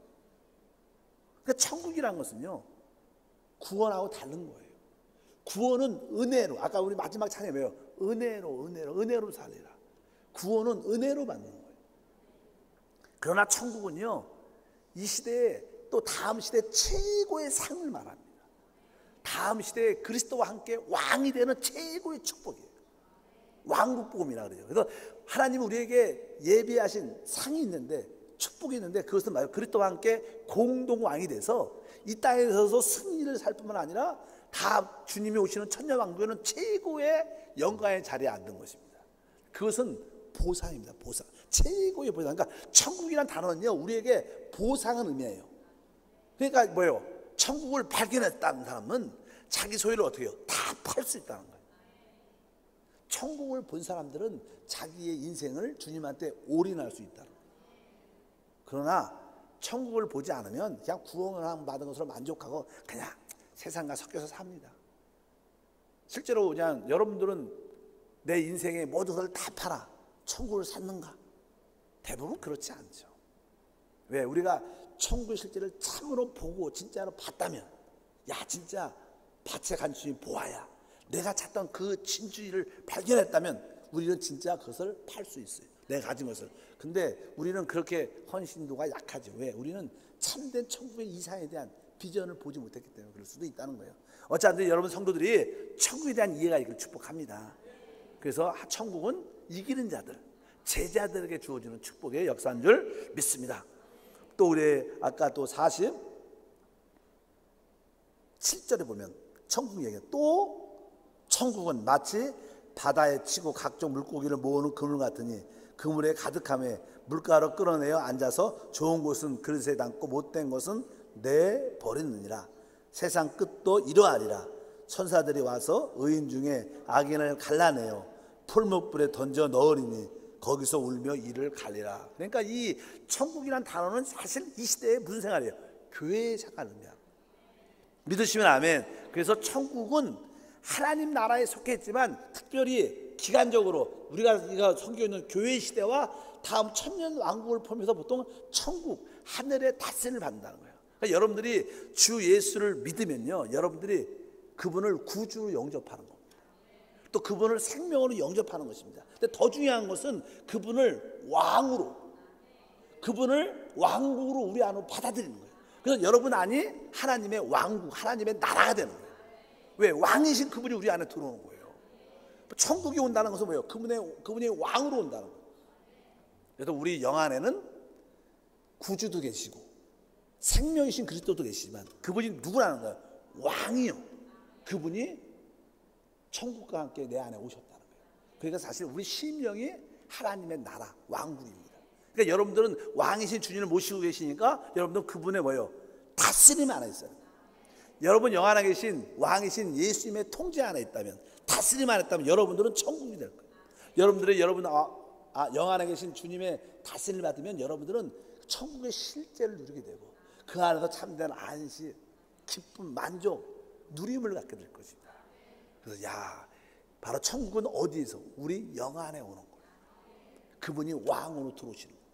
그러니까 천국이란 것은요 구원하고 다른 거예요. 구원은 은혜로, 아까 우리 마지막 찬양이 뭐예요? 은혜로 살리라. 구원은 은혜로 받는 거예요. 그러나 천국은요 이 시대에 또 다음 시대 최고의 상을 말합니다. 다음 시대에 그리스도와 함께 왕이 되는 최고의 축복이에요. 왕국복음이라 그래요. 그래서 하나님 우리에게 예비하신 상이 있는데 축복이 있는데 그것은 말이에요. 그리스도와 함께 공동 왕이 돼서 이 땅에 서서 승리를 살 뿐만 아니라 다 주님이 오시는 천년왕국에는 최고의 영광의 자리에 앉는 것입니다. 그것은 보상입니다. 보상. 최고의 보상. 그러니까 천국이란 단어는요 우리에게 보상을 의미해요. 그러니까 뭐예요? 천국을 발견했다는 사람은 자기 소유를 어떻게 해요? 다 팔 수 있다는 거예요. 천국을 본 사람들은 자기의 인생을 주님한테 올인할 수 있다. 그러나 천국을 보지 않으면 그냥 구원을 받은 것으로 만족하고 그냥 세상과 섞여서 삽니다. 실제로 그냥 여러분들은 내 인생의 모든 것을 다 팔아 천국을 찾는가? 대부분 그렇지 않죠. 왜? 우리가 천국의 실제를 참으로 보고 진짜로 봤다면, 야 진짜 밭에 간 주님 보아야 내가 찾던 그 진주를 발견했다면 우리는 진짜 그것을 팔 수 있어요. 내가 가진 것을. 근데 우리는 그렇게 헌신도가 약하죠. 왜? 우리는 참된 천국의 이상에 대한 비전을 보지 못했기 때문에 그럴 수도 있다는 거예요. 어쨌든 여러분 성도들이 천국에 대한 이해가 있기를 축복합니다. 그래서 천국은 이기는 자들, 제자들에게 주어지는 축복의 역사인 줄 믿습니다. 또 우리 아까 또 47절에 보면 천국 얘기해요. 또 천국은 마치 바다에 치고 각종 물고기를 모으는 그물 같으니 그물에 가득함에 물가로 끌어내어 앉아서 좋은 곳은 그릇에 담고 못된 것은 내버리느니라. 세상 끝도 이러하리라. 천사들이 와서 의인 중에 악인을 갈라내어 풀무불에 던져 넣으리니 거기서 울며 이를 갈리라. 그러니까 이 천국이란 단어는 사실 이 시대에 무슨 생활이에요? 교회의 생활입니다. 믿으시면 아멘. 그래서 천국은 하나님 나라에 속했지만 특별히 기간적으로 우리가 섬기고 있는 교회 시대와 다음 천년 왕국을 포함해서 보통 천국 하늘의 다스림을 받는다는 거예요. 그러니까 여러분들이 주 예수를 믿으면요, 여러분들이 그분을 구주로 영접하는 겁니다. 또 그분을 생명으로 영접하는 것입니다. 근데 더 중요한 것은 그분을 왕으로, 그분을 왕국으로 우리 안으로 받아들이는 거예요. 그래서 여러분 안이 하나님의 왕국, 하나님의 나라가 되는 거예요. 왜? 왕이신 그분이 우리 안에 들어오는 거예요. 천국이 온다는 것은 뭐예요? 그분이 왕으로 온다는 거예요. 그래서 우리 영 안에는 구주도 계시고 생명이신 그리스도도 계시지만 그분이 누구라는 거예요? 왕이요. 그분이 천국과 함께 내 안에 오셨다는 거예요. 그러니까 사실 우리 심령이 하나님의 나라, 왕국입니다. 그러니까 여러분들은 왕이신 주님을 모시고 계시니까 여러분들은 그분의 뭐예요? 다스림 안에 있어요. 여러분 영 안에 계신 왕이신 예수님의 통제 안에 있다면, 다스림 안에 있다면 여러분들은 천국이 될 거예요. 여러분들의 영 안에 계신 주님의 다스림을 받으면 여러분들은 천국의 실제를 누리게 되고 그 안에서 참된 안식, 기쁨, 만족, 누림을 갖게 될 것입니다. 그래서 바로 천국은 어디에서? 우리 영 안에 오는 거예요. 그분이 왕으로 들어오시는 거예요.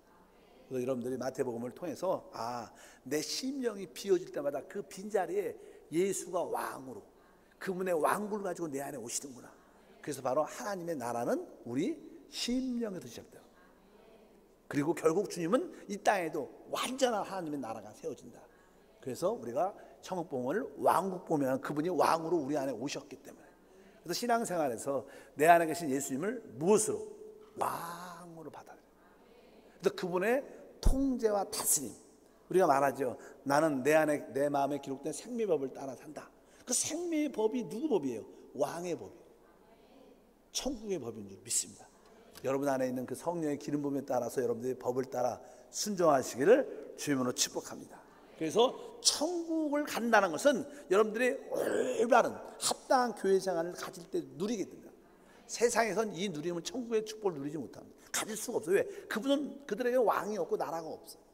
그래서 여러분들이 마태복음을 통해서 내 심령이 비어질 때마다 그 빈자리에 예수가 왕으로, 그분의 왕국을 가지고 내 안에 오시는구나. 그래서 바로 하나님의 나라는 우리 심령에서 시작돼요. 그리고 결국 주님은 이 땅에도 완전한 하나님의 나라가 세워진다. 그래서 우리가 천국복음을 왕국복음이라는 그분이 왕으로 우리 안에 오셨기 때문에, 그래서 신앙생활에서 내 안에 계신 예수님을 무엇으로? 왕으로 받아들여요. 그래서 그분의 통제와 다스림, 우리가 말하죠. 나는 내 안에, 내 마음에 기록된 생명법을 따라 산다. 그 생명의 법이 누구 법이에요? 왕의 법이에요. 천국의 법인 줄 믿습니다. 여러분 안에 있는 그 성령의 기름 부음에 따라서 여러분들의 법을 따라 순종하시기를 주님으로 축복합니다. 그래서 천국을 간다는 것은 여러분들이 올바른 합당한 교회 생활을 가질 때 누리게 됩니다. 세상에선 이 누림은 천국의 축복을 누리지 못합니다. 가질 수가 없어요. 왜? 그분은 그들에게 왕이 없고 나라가 없어요.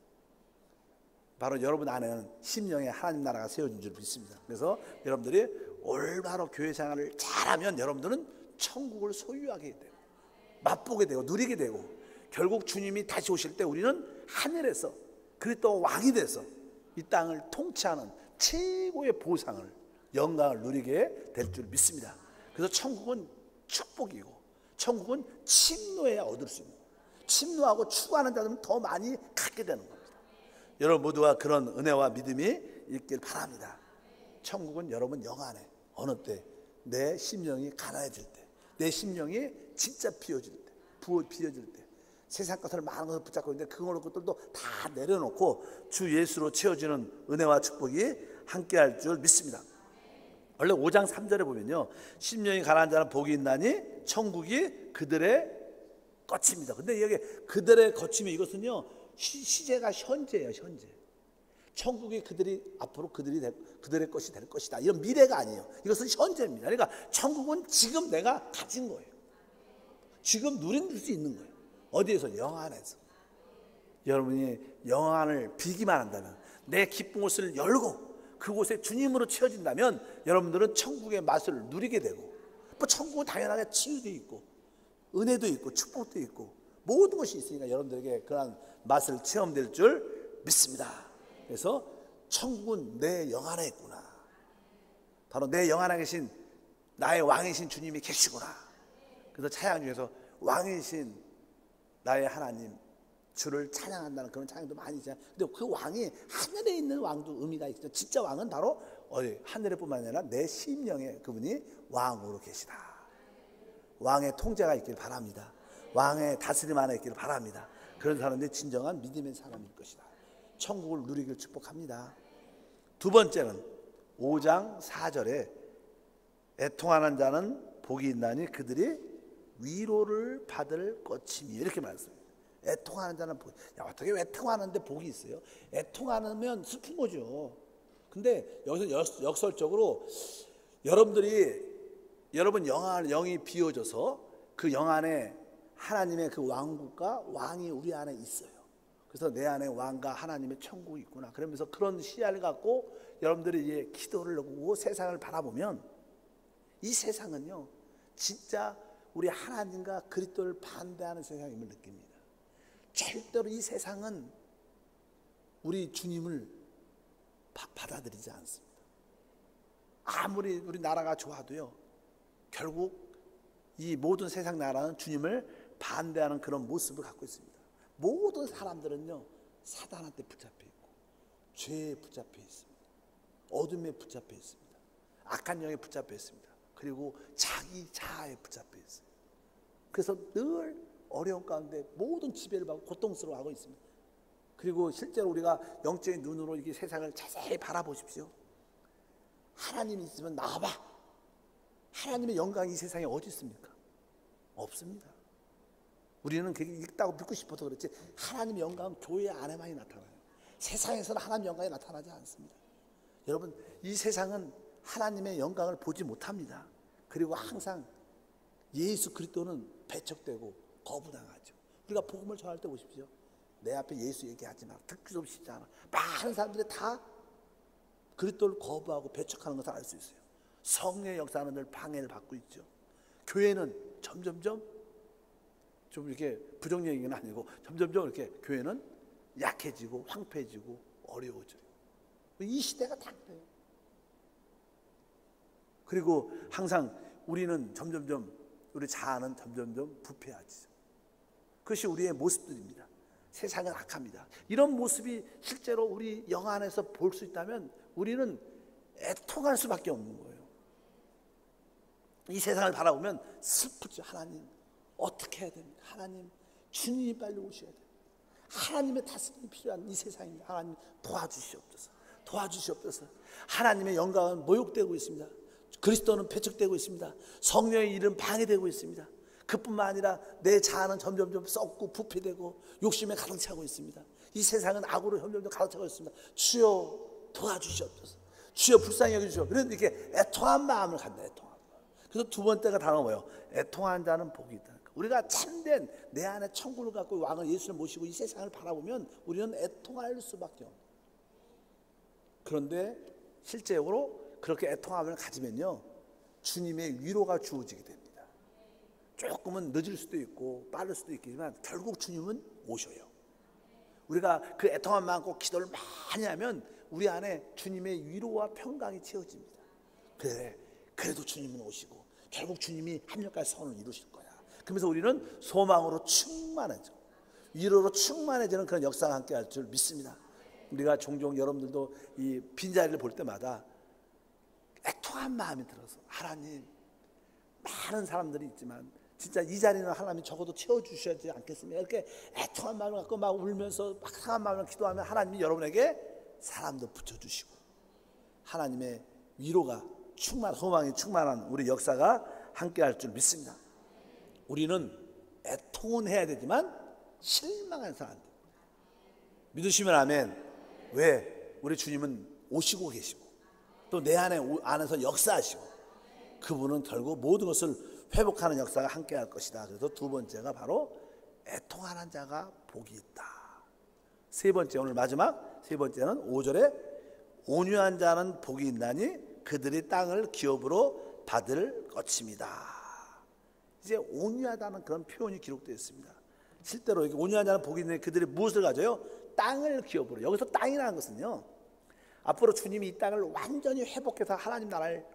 바로 여러분 안에는 심령의 하나님 나라가 세워진 줄 믿습니다. 그래서 여러분들이 올바로 교회 생활을 잘하면 여러분들은 천국을 소유하게 되고 맛보게 되고 누리게 되고, 결국 주님이 다시 오실 때 우리는 하늘에서 그리스도 왕이 돼서 이 땅을 통치하는 최고의 보상을, 영광을 누리게 될 줄 믿습니다. 그래서 천국은 축복이고 천국은 침노해야 얻을 수 있는 거예요. 침노하고 추구하는 자들은 더 많이 갖게 되는 겁니다. 여러분 모두가 그런 은혜와 믿음이 있길 바랍니다. 천국은 여러분 영 안에 어느 때 내 심령이 가난해질 때, 내 심령이 진짜 비어질 때, 비어질 때, 세상 것을 많은 것을 붙잡고 있는데 그런 것들도 다 내려놓고 주 예수로 채워지는 은혜와 축복이 함께할 줄 믿습니다. 원래 5장 3절에 보면요, 심령이 가난한 자는 복이 있나니 천국이 그들의 거침이다. 근데 여기 그들의 거침이, 이것은요 시제가 현재예요. 현재. 천국이 그들이 앞으로 그들의 것이 될 것이다, 이런 미래가 아니에요. 이것은 현재입니다. 그러니까 천국은 지금 내가 가진 거예요. 지금 누릴 수 있는 거예요. 어디에서? 영안에서. 여러분이 영안을 비기만 한다면, 내 기쁜 곳을 열고 그곳에 주님으로 채워진다면 여러분들은 천국의 맛을 누리게 되고, 뭐 천국은 당연하게 치유도 있고 은혜도 있고 축복도 있고 모든 것이 있으니까 여러분들에게 그러한 맛을 체험될 줄 믿습니다. 그래서 천국은 내 영 안에 있구나. 바로 내 영 안에 계신 나의 왕이신 주님이 계시구나. 그래서 찬양 중에서 왕이신 나의 하나님 주를 찬양한다는 그런 찬양도 많이 있잖아요. 근데 그 왕이 하늘에 있는 왕도 의미가 있죠. 진짜 왕은 바로 어디 하늘에 뿐만 아니라 내 심령에 그분이 왕으로 계시다. 왕의 통제가 있길 바랍니다. 왕의 다스림 안에 있기를 바랍니다. 그런 사람들이 진정한 믿음의 사람일 것이다. 천국을 누리길 축복합니다. 두 번째는 5장 4절에 애통하는 자는 복이 있나니 그들이 위로를 받을 것이니 이렇게 말했습니다. 애통하는 자는 복. 야, 어떻게 애통하는데 복이 있어요? 애통하면 슬픈 거죠. 근데 여기서 역설적으로 여러분 영이 비워져서 그 영 안에 하나님의 그 왕국과 왕이 우리 안에 있어요. 그래서 내 안에 왕과 하나님의 천국이 있구나. 그러면서 그런 시야를 갖고 여러분들이 이제 기도를 하고 세상을 바라보면 이 세상은요 진짜 우리 하나님과 그리스도를 반대하는 세상임을 느낍니다. 절대로 이 세상은 우리 주님을 받아들이지 않습니다. 아무리 우리 나라가 좋아도요 결국 이 모든 세상 나라는 주님을 반대하는 그런 모습을 갖고 있습니다. 모든 사람들은요 사단한테 붙잡혀 있고 죄에 붙잡혀 있습니다. 어둠에 붙잡혀 있습니다. 악한 영에 붙잡혀 있습니다. 그리고 자기 자아에 붙잡혀 있어요. 그래서 늘 어려운 가운데 모든 지배를 받고 고통스러워하고 있습니다. 그리고 실제로 우리가 영적인 눈으로 이렇게 세상을 자세히 바라보십시오. 하나님이 있으면 나와봐. 하나님의 영광이 이 세상에 어디 있습니까? 없습니다. 우리는 그게 있다고 믿고 싶어서 그렇지 하나님의 영광은 교회 안에만이 나타나요. 세상에서는 하나님의 영광이 나타나지 않습니다. 여러분 이 세상은 하나님의 영광을 보지 못합니다. 그리고 항상 예수 그리스도는 배척되고 거부당하죠. 우리가 복음을 전할 때 보십시오. 내 앞에 예수 얘기하지 마. 듣기도 없이 않아. 많은 사람들이 다 그리스도를 거부하고 배척하는 것을 알 수 있어요. 성령의 역사는 늘 방해를 받고 있죠. 교회는 점점점 좀 이렇게 부정적인 얘기는 아니고 점점점 이렇게 교회는 약해지고 황폐해지고 어려워져요. 이 시대가 다 그래요. 그리고 항상 우리는 점점점 우리 자아는 점점점 부패하죠. 그것이 우리의 모습들입니다. 세상은 악합니다. 이런 모습이 실제로 우리 영 안에서 볼 수 있다면 우리는 애통할 수밖에 없는 거예요. 이 세상을 바라보면 슬프죠. 하나님 어떻게 해야 됩니까? 하나님 주님이 빨리 오셔야 돼요. 하나님의 다스림이 필요한 이 세상입니다. 하나님 도와주시옵소서. 도와주시옵소서. 하나님의 영광은 모욕되고 있습니다. 그리스도는 배척되고 있습니다. 성령의 일은 방해되고 있습니다. 그뿐만 아니라 내 자아는 점점점 썩고 부패되고 욕심에 가득 차고 있습니다. 이 세상은 악으로 점점점 가득 차고 있습니다. 주여 도와주시옵소서. 주여 불쌍히 여겨주시옵소서. 그런데 이렇게 애통한 마음을 갖는다. 애통한 마음. 그래서 두 번째가 단어가 뭐예요? 애통한 자는 복이 있다. 우리가 참된 내 안에 천국을 갖고 왕을 예수를 모시고 이 세상을 바라보면 우리는 애통할 수밖에 없어요. 그런데 실제적으로 그렇게 애통함을 가지면요 주님의 위로가 주어지게 됩니다. 조금은 늦을 수도 있고 빠를 수도 있겠지만 결국 주님은 오셔요. 우리가 그 애통함 많고 기도를 많이 하면 우리 안에 주님의 위로와 평강이 채워집니다. 그래, 그래도 주님은 오시고 결국 주님이 합력까지 선을 이루실 거야. 그러면서 우리는 소망으로 충만해져 위로로 충만해지는 그런 역사가 함께 할 줄 믿습니다. 우리가 종종 여러분들도 이 빈자리를 볼 때마다 애통한 마음이 들어서 하나님 많은 사람들이 있지만 진짜 이 자리는 하나님이 적어도 채워주셔야지 않겠습니까? 이렇게 애통한 마음을 갖고 막 울면서 막 상한 마음을 기도하면 하나님이 여러분에게 사람도 붙여주시고 하나님의 위로가 소망이 충만한 우리 역사가 함께 할 줄 믿습니다. 우리는 애통은 해야 되지만 실망해서는 안 돼요. 믿으시면 아멘. 왜? 우리 주님은 오시고 계시고 또 내 안에서 역사하시고 그분은 결국 모든 것을 회복하는 역사가 함께할 것이다. 그래서 두 번째가 바로 애통하는 자가 복이 있다. 세 번째, 오늘 마지막 세 번째는 5절에 온유한 자는 복이 있나니 그들이 땅을 기업으로 받을 것입니다. 이제 온유하다는 그런 표현이 기록되어 있습니다. 실제로 온유한 자는 복이 있나니 그들이 무엇을 가져요? 땅을 기업으로. 여기서 땅이라는 것은요, 앞으로 주님이 이 땅을 완전히 회복해서 하나님 나라를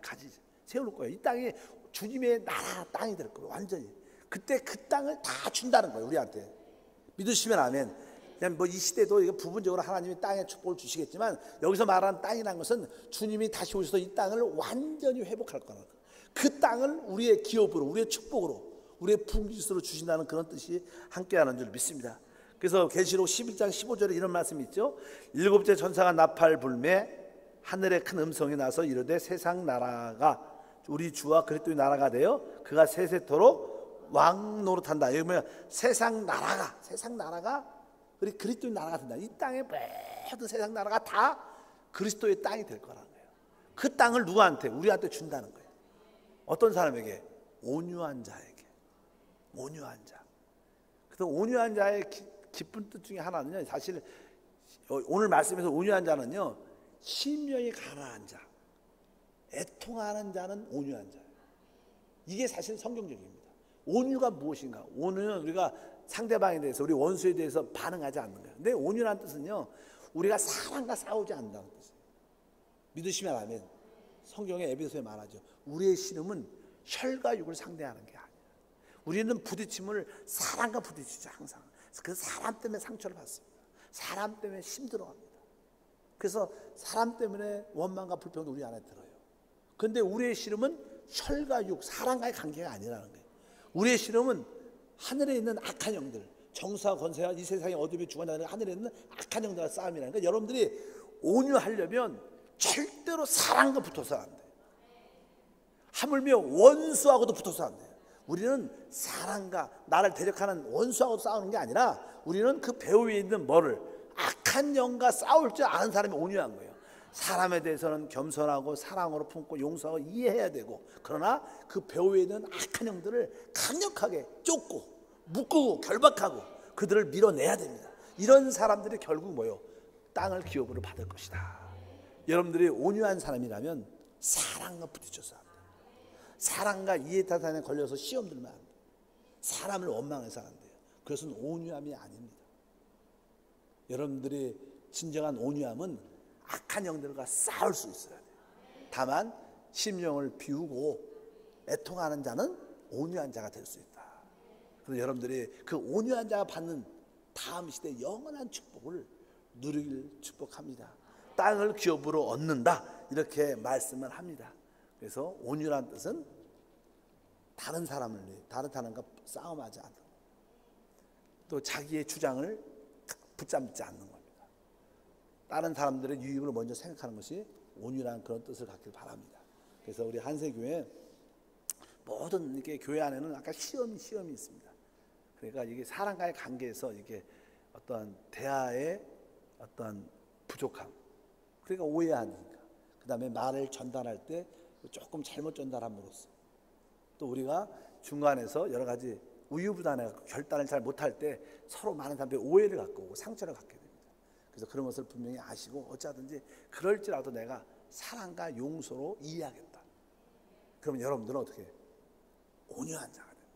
세울 거예요. 이 땅이 주님의 나라 땅이 될 거예요. 완전히. 그때 그 땅을 다 준다는 거예요. 우리한테. 믿으시면 아멘. 그냥 뭐 이 시대도 이거 부분적으로 하나님이 땅에 축복을 주시겠지만, 여기서 말하는 땅이라는 것은 주님이 다시 오셔서 이 땅을 완전히 회복할 거라는 거예요. 그 땅을 우리의 기업으로, 우리의 축복으로, 우리의 풍지수로 주신다는 그런 뜻이 함께하는 줄 믿습니다. 그래서 계시록 11장 15절에 이런 말씀이 있죠. 일곱째 천사가 나팔 불매 하늘에 큰 음성이 나서 이르되 세상 나라가 우리 주와 그리스도의 나라가 되어 그가 세세토록 왕 노릇한다. 여기 보면 세상 나라가 우리 그리스도의 나라가 된다. 이 땅의 모든 세상 나라가 다 그리스도의 땅이 될 거라는 거예요. 그 땅을 누구한테? 우리한테 준다는 거예요. 어떤 사람에게? 온유한 자에게. 온유한 자. 그래서 온유한 자의 깊은 뜻 중에 하나는요, 사실 오늘 말씀에서 온유한 자는요, 심령이 가난한 자, 애통하는 자는 온유한 자예요. 이게 사실 성경적입니다. 온유가 무엇인가? 온유는 우리가 상대방에 대해서, 우리 원수에 대해서 반응하지 않는 거예요. 근데 온유라는 뜻은요, 우리가 사람과 싸우지 않는다는 뜻이에요. 믿으시면 아멘. 성경에 에베소에 말하죠. 우리의 씨름은 혈과 육을 상대하는 게 아니에요. 우리는 부딪힘을 사람과 부딪히죠. 항상. 그 사람 때문에 상처를 받습니다. 사람 때문에 힘들어합니다. 그래서 사람 때문에 원망과 불평도 우리 안에 들어요. 그런데 우리의 씨름은 혈과 육, 사람과의 관계가 아니라는 거예요. 우리의 씨름은 하늘에 있는 악한 영들, 정사와 권세와 이 세상의 어둠의 주관자는 하늘에 있는 악한 영들과 싸움이라는 거예요. 여러분들이 온유하려면 절대로 사람과 붙어서 안 돼요. 하물며 원수하고도 붙어서 안 돼요. 우리는 사람과 나를 대적하는 원수하고 싸우는 게 아니라 우리는 그 배후 위에 있는 뭐를, 악한 영과 싸울 줄 아는 사람이 온유한 거예요. 사람에 대해서는 겸손하고 사랑으로 품고 용서하고 이해해야 되고, 그러나 그 배후에 있는 악한 영들을 강력하게 쫓고 묶고 결박하고 그들을 밀어내야 됩니다. 이런 사람들이 결국 뭐요? 땅을 기업으로 받을 것이다. 여러분들이 온유한 사람이라면 사랑과 부딪혀서 합니다. 사랑과 이해타산에 걸려서 시험 들면 안 돼요. 사람을 원망해서 안 돼요. 그것은 온유함이 아닙니다. 여러분들이 진정한 온유함은 악한 영들과 싸울 수 있어야 돼요. 다만 심령을 비우고 애통하는 자는 온유한 자가 될 수 있다. 그래서 여러분들이 그 온유한 자가 받는 다음 시대 영원한 축복을 누리길 축복합니다. 땅을 기업으로 얻는다, 이렇게 말씀을 합니다. 그래서 온유란 뜻은 다른 사람과 싸움하지 않는, 또 자기의 주장을 붙잡지 않는 겁니다. 다른 사람들의 유익을 먼저 생각하는 것이 온유라는 그런 뜻을 갖길 바랍니다. 그래서 우리 한세교회 모든 이렇게 교회 안에는 아까 시험이 있습니다. 그러니까 이게 사람과의 관계에서 이게 어떤 대화의 어떤 부족함, 그러니까 오해하니까, 그 다음에 말을 전달할 때 조금 잘못 전달함으로써, 또 우리가 중간에서 여러 가지 우유부단해 결단을 잘 못할 때 서로 많은 사람들이 오해를 갖고 오고 상처를 갖게 됩니다. 그래서 그런 것을 분명히 아시고 어찌하든지 그럴지라도 내가 사랑과 용서로 이해하겠다. 그러면 여러분들은 어떻게 해요? 온유한 자가 됩니다.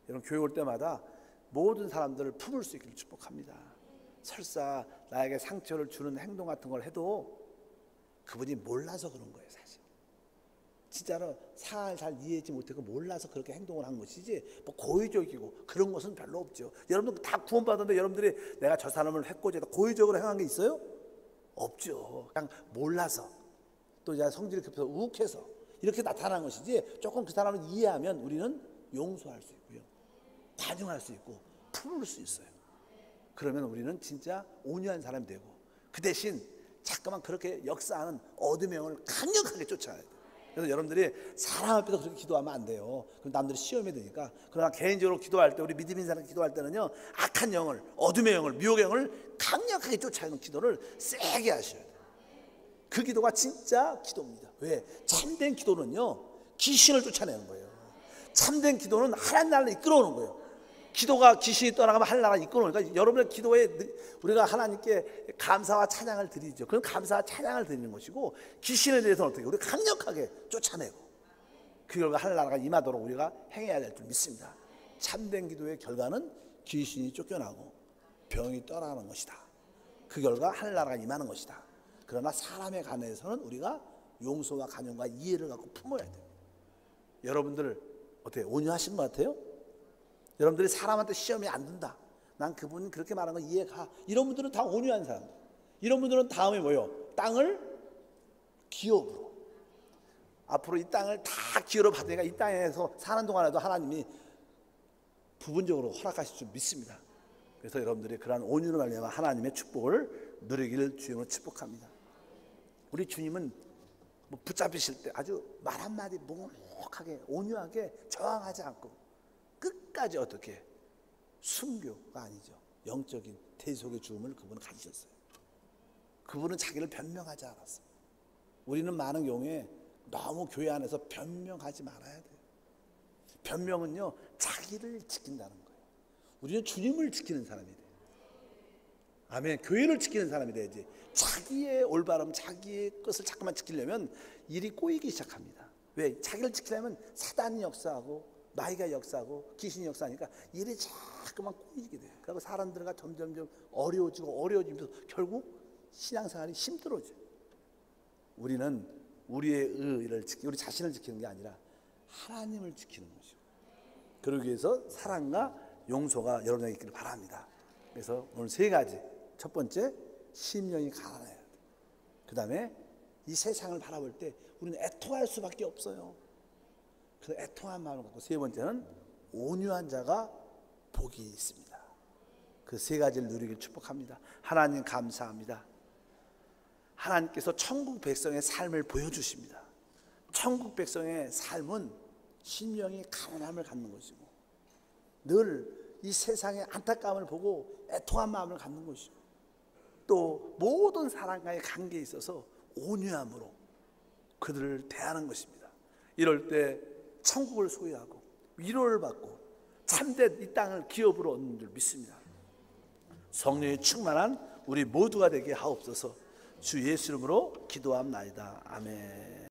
여러분 교회 올 때마다 모든 사람들을 품을 수 있기를 축복합니다. 설사 나에게 상처를 주는 행동 같은 걸 해도 그분이 몰라서 그런 거예요. 사실 진짜로 상황을 잘 이해하지 못하고 몰라서 그렇게 행동을 한 것이지, 뭐 고의적이고 그런 것은 별로 없죠. 여러분들 다 구원받았는데 여러분들이 내가 저 사람을 해코지해서 고의적으로 행한 게 있어요? 없죠. 그냥 몰라서, 또 이제 성질이 급해서 욱해서 이렇게 나타난 것이지, 조금 그 사람을 이해하면 우리는 용서할 수 있고요, 관용할 수 있고 품을 수 있어요. 그러면 우리는 진짜 온유한 사람이 되고, 그 대신 자꾸만 그렇게 역사하는 어둠의 영을 강력하게 쫓아야 돼요. 그래서 여러분들이 사람 앞에서 그렇게 기도하면 안 돼요. 그럼 남들이 시험이 되니까. 그러나 개인적으로 기도할 때, 우리 믿음 있는 사람 기도할 때는요, 악한 영을, 어둠의 영을, 미혹의 영을 강력하게 쫓아내는 기도를 세게 하셔야 돼요. 그 기도가 진짜 기도입니다. 왜? 참된 기도는요, 귀신을 쫓아내는 거예요. 참된 기도는 하나님 나라를 이끌어오는 거예요. 기도가 귀신이 떠나가면 하나님 나라를 이끌어오는 거예요. 그러니까 여러분의 기도에 우리가 하나님께 감사와 찬양을 드리죠. 그건 감사와 찬양을 드리는 것이고, 귀신에 대해서는 어떻게 우리가 강력하게 쫓아내고 그 결과 하나님 나라가 임하도록 우리가 행해야 될 줄 믿습니다. 참된 기도의 결과는 귀신이 쫓겨나고 병이 떠나가는 것이다. 그 결과 하나님 나라가 임하는 것이다. 그러나 사람에 관해서는 우리가 용서와 간용과 이해를 갖고 품어야 돼요. 여러분들 어떻게 온유하신 것 같아요? 여러분들이 사람한테 시험이 안 든다, 난 그분 그렇게 말하는 거 이해가, 이런 분들은 다 온유한 사람들. 이런 분들은 다음에 뭐요? 땅을 기업으로, 앞으로 이 땅을 다 기업으로 받으니까 이 땅에서 사는 동안에도 하나님이 부분적으로 허락하실 줄 믿습니다. 그래서 여러분들이 그러한 온유로 말미암아 하나님의 축복을 누리기를 주님으로 축복합니다. 우리 주님은 뭐 붙잡히실 때 아주 말 한마디 묵묵하게 온유하게 저항하지 않고 끝까지 어떻게 순교가 아니죠, 영적인 대속의 죽음을 그분은 가지셨어요. 그분은 자기를 변명하지 않았어요. 우리는 많은 경우에 너무 교회 안에서 변명하지 말아야 돼요. 변명은요, 자기를 지킨다는 거예요. 우리는 주님을 지키는 사람이 돼요. 아멘. 교회를 지키는 사람이 돼야지. 자기의 올바름, 자기의 것을 자꾸만 지키려면 일이 꼬이기 시작합니다. 왜? 자기를 지키려면 사단이 역사하고 마귀가 역사하고 귀신이 역사하니까 일이 자꾸만 꼬이게 돼요. 그리고 사람들과 점점 어려워지면서 결국 신앙생활이 힘들어져요. 우리는 우리의 의를 지키고 우리 자신을 지키는 게 아니라 하나님을 지키는 것이고, 그러기 위해서 사랑과 용서가 여러분에게 있기를 바랍니다. 그래서 오늘 세 가지. 첫 번째, 심령이 가난해야 돼. 그 다음에 이 세상을 바라볼 때 우리는 애통할 수밖에 없어요. 그래서 애통한 마음을 갖고, 세 번째는 온유한 자가 복이 있습니다. 그 세 가지를 누리길 축복합니다. 하나님 감사합니다. 하나님께서 천국 백성의 삶을 보여주십니다. 천국 백성의 삶은 심령이 가난함을 갖는 것이고, 늘 이 세상의 안타까움을 보고 애통한 마음을 갖는 것이고, 또 모든 사람과의 관계에 있어서 온유함으로 그들을 대하는 것입니다. 이럴 때 천국을 소유하고 위로를 받고 참된 이 땅을 기업으로 얻는 줄 믿습니다. 성령이 충만한 우리 모두가 되게 하옵소서. 주 예수 이름으로 기도합나이다. 아멘.